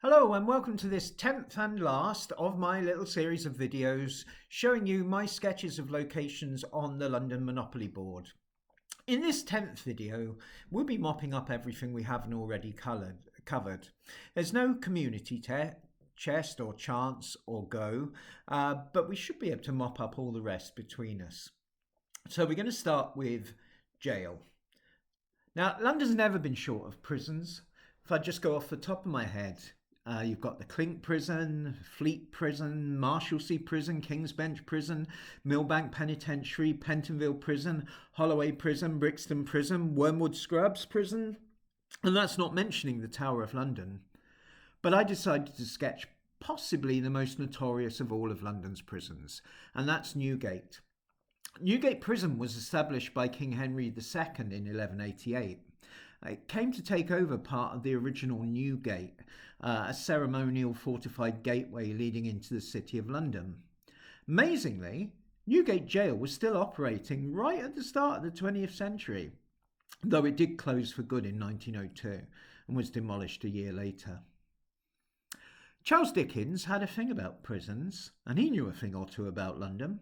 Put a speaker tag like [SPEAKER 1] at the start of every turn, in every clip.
[SPEAKER 1] Hello and welcome to this 10th and last of my little series of videos showing you my sketches of locations on the London Monopoly board. In this 10th video, we'll be mopping up everything we haven't already covered. There's no community chest or chance or go, but we should be able to mop up all the rest between us. So we're going to start with jail. Now, London's never been short of prisons. If I just go off the top of my head, you've got the Clink Prison, Fleet Prison, Marshalsea Prison, King's Bench Prison, Millbank Penitentiary, Pentonville Prison, Holloway Prison, Brixton Prison, Wormwood Scrubs Prison, and that's not mentioning the Tower of London. But I decided to sketch possibly the most notorious of all of London's prisons, and that's Newgate. Newgate Prison was established by King Henry II in 1188. It came to take over part of the original Newgate, a ceremonial fortified gateway leading into the City of London. Amazingly, Newgate Jail was still operating right at the start of the 20th century, though it did close for good in 1902 and was demolished a year later. Charles Dickens had a thing about prisons, and he knew a thing or two about London.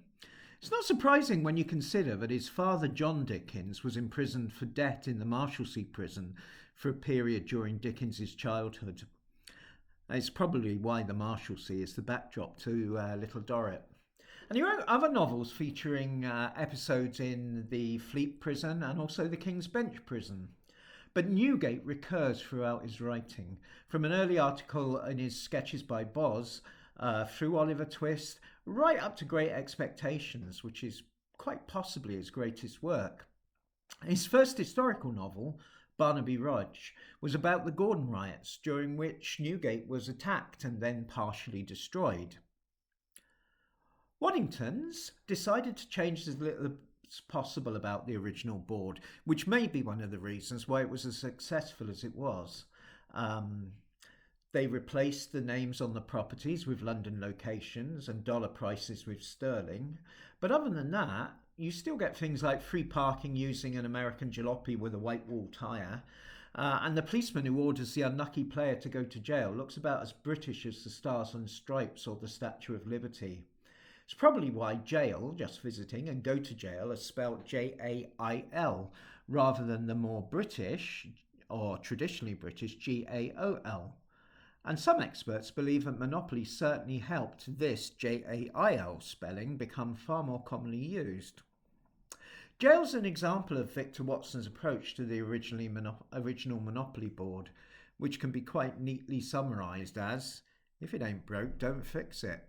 [SPEAKER 1] It's not surprising when you consider that his father John Dickens was imprisoned for debt in the Marshalsea prison for a period during Dickens's childhood. It's probably why the Marshalsea is the backdrop to Little Dorrit. And he wrote other novels featuring episodes in the Fleet Prison and also the King's Bench Prison. But Newgate recurs throughout his writing, from an early article in his Sketches by Boz, through Oliver Twist, right up to Great Expectations, which is quite possibly his greatest work. His first historical novel, Barnaby Rudge, was about the Gordon riots, during which Newgate was attacked and then partially destroyed. Waddington's decided to change as little as possible about the original board, which may be one of the reasons why it was as successful as it was. They replaced the names on the properties with London locations and dollar prices with sterling. But other than that, you still get things like free parking using an American jalopy with a white wall tyre. And the policeman who orders the unlucky player to go to jail looks about as British as the Stars and Stripes or the Statue of Liberty. It's probably why jail, just visiting, and go to jail are spelled Jail rather than the more British, or traditionally British, Gaol. And some experts believe that Monopoly certainly helped this Jail spelling become far more commonly used. Jail's an example of Victor Watson's approach to the original Monopoly board, which can be quite neatly summarised as, if it ain't broke, don't fix it.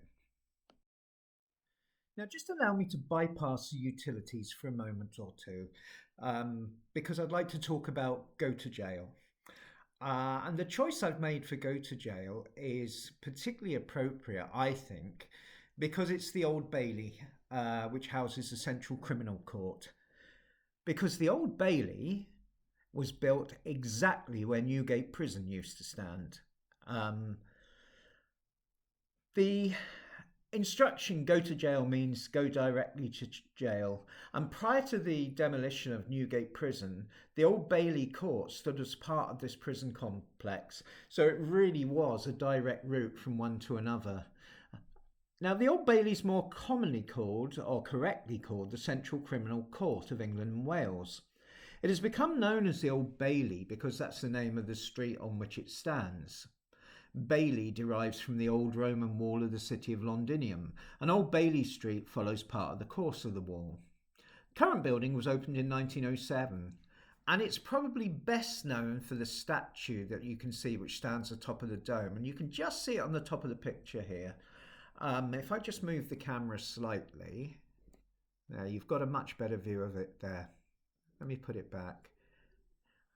[SPEAKER 1] Now just allow me to bypass the utilities for a moment or two, because I'd like to talk about Go to Jail. And the choice I've made for Go to Jail is particularly appropriate, I think, because it's the Old Bailey, which houses the Central Criminal Court. Because the Old Bailey was built exactly where Newgate Prison used to stand. The instruction go to jail means go directly to jail, and prior to the demolition of Newgate Prison, the Old Bailey Court stood as part of this prison complex, so it really was a direct route from one to another. Now, the Old Bailey is more commonly called, or correctly called, the Central Criminal Court of England and Wales. It has become known as the Old Bailey because that's the name of the street on which it stands. Bailey derives from the old Roman wall of the city of Londinium, and Old Bailey Street follows part of the course of the wall. The current building was opened in 1907, and it's probably best known for the statue that you can see which stands atop of the dome, and you can just see it on the top of the picture here. If I just move the camera slightly, there, you've got a much better view of it there. Let me put it back.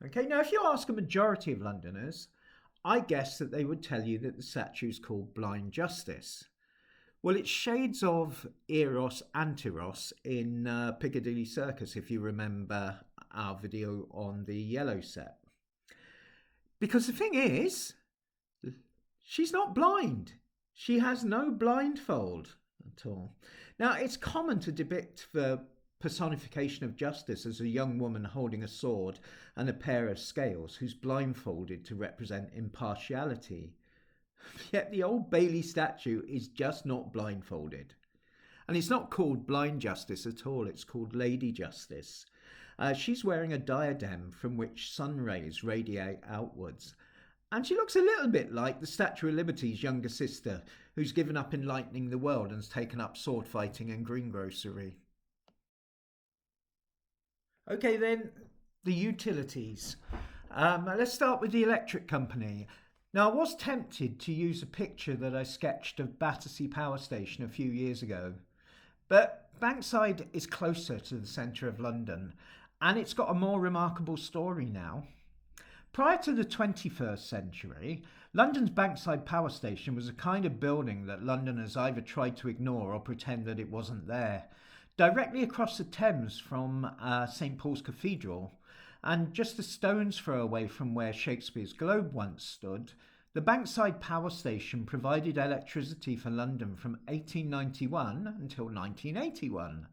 [SPEAKER 1] Okay, now if you ask a majority of Londoners, I guess that they would tell you that the statue is called Blind Justice. Well, it's shades of Eros Antiros in Piccadilly Circus, if you remember our video on the yellow set. Because the thing is, she's not blind. She has no blindfold at all. Now, it's common to depict the personification of justice as a young woman holding a sword and a pair of scales who's blindfolded to represent impartiality. Yet the Old Bailey statue is just not blindfolded. And it's not called Blind Justice at all, it's called Lady Justice. She's wearing a diadem from which sun rays radiate outwards. And she looks a little bit like the Statue of Liberty's younger sister, who's given up enlightening the world and has taken up sword fighting and greengrocery. Okay, then, the utilities. Let's start with the electric company. Now, I was tempted to use a picture that I sketched of Battersea Power Station a few years ago, but Bankside is closer to the centre of London, and it's got a more remarkable story now. Prior to the 21st century, London's Bankside Power Station was a kind of building that Londoners either tried to ignore or pretend that it wasn't there. Directly across the Thames from St Paul's Cathedral, and just a stone's throw away from where Shakespeare's Globe once stood, the Bankside Power Station provided electricity for London from 1891 until 1981.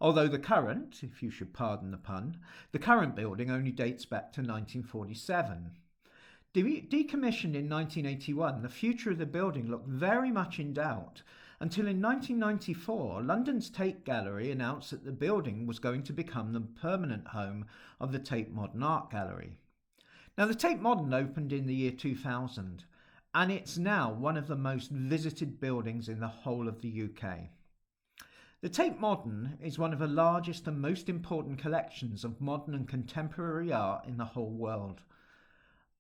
[SPEAKER 1] Although the current, if you should pardon the pun, the current building only dates back to 1947. Decommissioned in 1981, the future of the building looked very much in doubt, until in 1994, London's Tate Gallery announced that the building was going to become the permanent home of the Tate Modern Art Gallery. Now, the Tate Modern opened in the year 2000, and it's now one of the most visited buildings in the whole of the UK. The Tate Modern is one of the largest and most important collections of modern and contemporary art in the whole world.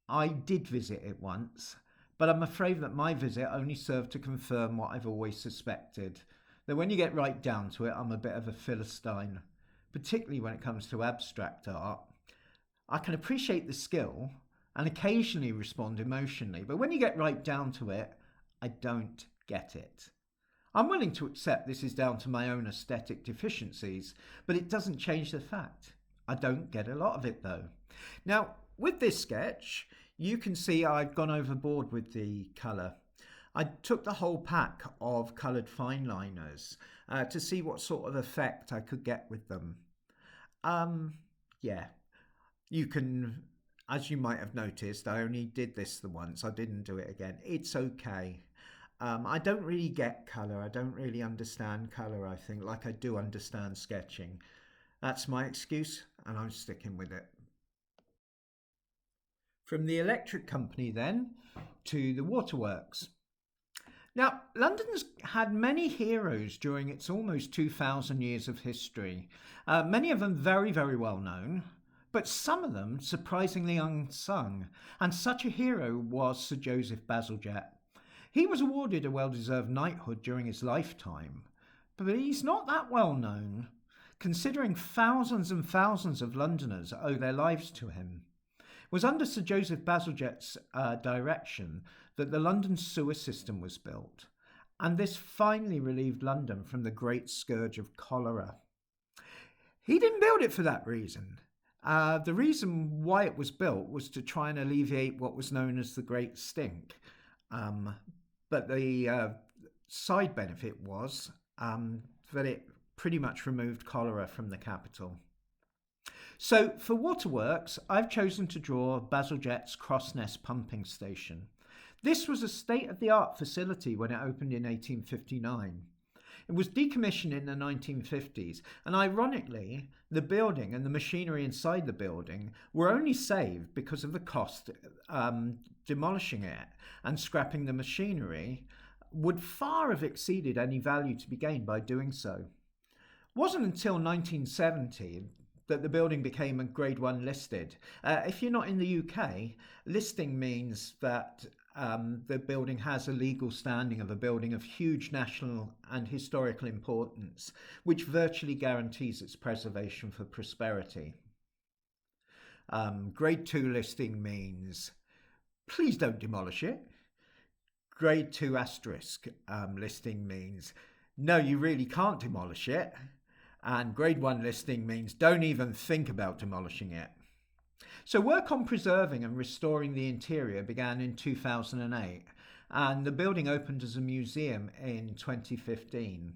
[SPEAKER 1] I did visit it once, but I'm afraid that my visit only served to confirm what I've always suspected, that when you get right down to it, I'm a bit of a Philistine, particularly when it comes to abstract art. I can appreciate the skill and occasionally respond emotionally, but when you get right down to it, I don't get it. I'm willing to accept this is down to my own aesthetic deficiencies, but it doesn't change the fact. I don't get a lot of it though. Now, with this sketch, you can see I've gone overboard with the colour. I took the whole pack of coloured fine liners to see what sort of effect I could get with them. Yeah, you can, as you might have noticed, I only did this the once. I didn't do it again. It's okay. I don't really get colour. I don't really understand colour, I think, like I do understand sketching. That's my excuse, and I'm sticking with it. From the electric company then to the Waterworks. Now, London's had many heroes during its almost 2,000 years of history, many of them very, very well known, but some of them surprisingly unsung, and such a hero was Sir Joseph Bazalgette. He was awarded a well-deserved knighthood during his lifetime, but he's not that well known, considering thousands and thousands of Londoners owe their lives to him. It was under Sir Joseph Bazalgette's direction that the London sewer system was built, and this finally relieved London from the great scourge of cholera. He didn't build it for that reason. The reason why it was built was to try and alleviate what was known as the Great Stink. But the side benefit was that it pretty much removed cholera from the capital. So for Waterworks, I've chosen to draw Bazalgette's Crossness pumping station. This was a state-of-the-art facility when it opened in 1859. It was decommissioned in the 1950s, and ironically, the building and the machinery inside the building were only saved because of the cost. Demolishing it and scrapping the machinery would far have exceeded any value to be gained by doing so. It wasn't until 1970 that the building became a Grade 1 listed. If you're not in the UK, listing means that the building has a legal standing of a building of huge national and historical importance, which virtually guarantees its preservation for prosperity. Grade 2 listing means please don't demolish it. Grade 2 asterisk listing means no, you really can't demolish it. And Grade 1 listing means don't even think about demolishing it. So work on preserving and restoring the interior began in 2008, and the building opened as a museum in 2015.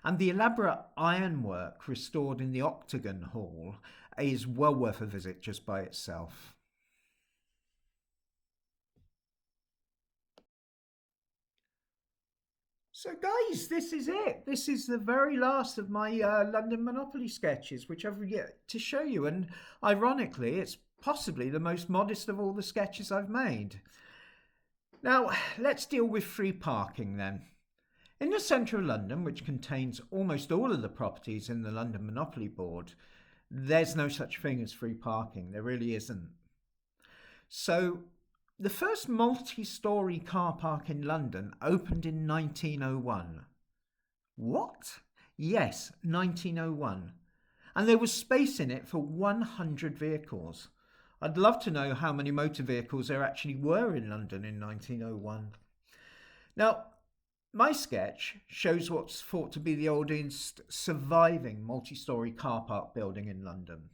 [SPEAKER 1] And the elaborate ironwork restored in the Octagon Hall is well worth a visit just by itself. So guys, this is it. This is the very last of my London Monopoly sketches, which I've yet to show you. And ironically, it's possibly the most modest of all the sketches I've made. Now, let's deal with free parking then. In the centre of London, which contains almost all of the properties in the London Monopoly Board, there's no such thing as free parking. There really isn't. So, the first multi-storey car park in London opened in 1901. What? Yes, 1901. And there was space in it for 100 vehicles. I'd love to know how many motor vehicles there actually were in London in 1901. Now, my sketch shows what's thought to be the oldest surviving multi-storey car park building in London.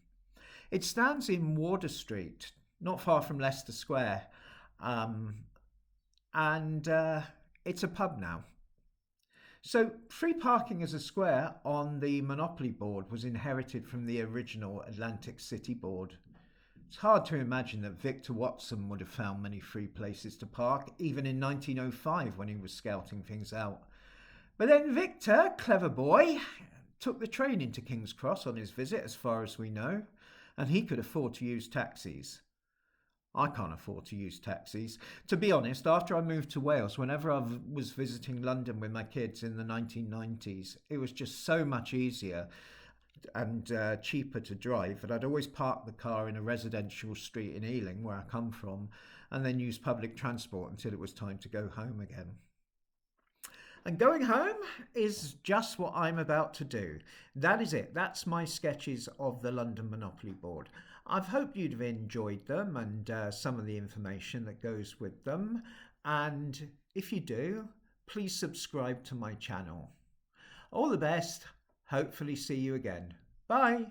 [SPEAKER 1] It stands in Wardour Street, not far from Leicester Square, and it's a pub now. So free parking as a square on the Monopoly board was inherited from the original Atlantic City board. It's hard to imagine that Victor Watson would have found many free places to park, even in 1905 when he was scouting things out. But then Victor, clever boy, took the train into King's Cross on his visit, as far as we know, and he could afford to use taxis. I can't afford to use taxis. To be honest, after I moved to Wales, whenever I was visiting London with my kids in the 1990s, it was just so much easier and cheaper to drive that I'd always park the car in a residential street in Ealing, where I come from, and then use public transport until it was time to go home again. And going home is just what I'm about to do. That is it. That's my sketches of the London Monopoly board. I've hoped you'd have enjoyed them and some of the information that goes with them. And if you do, please subscribe to my channel. All the best. Hopefully see you again. Bye.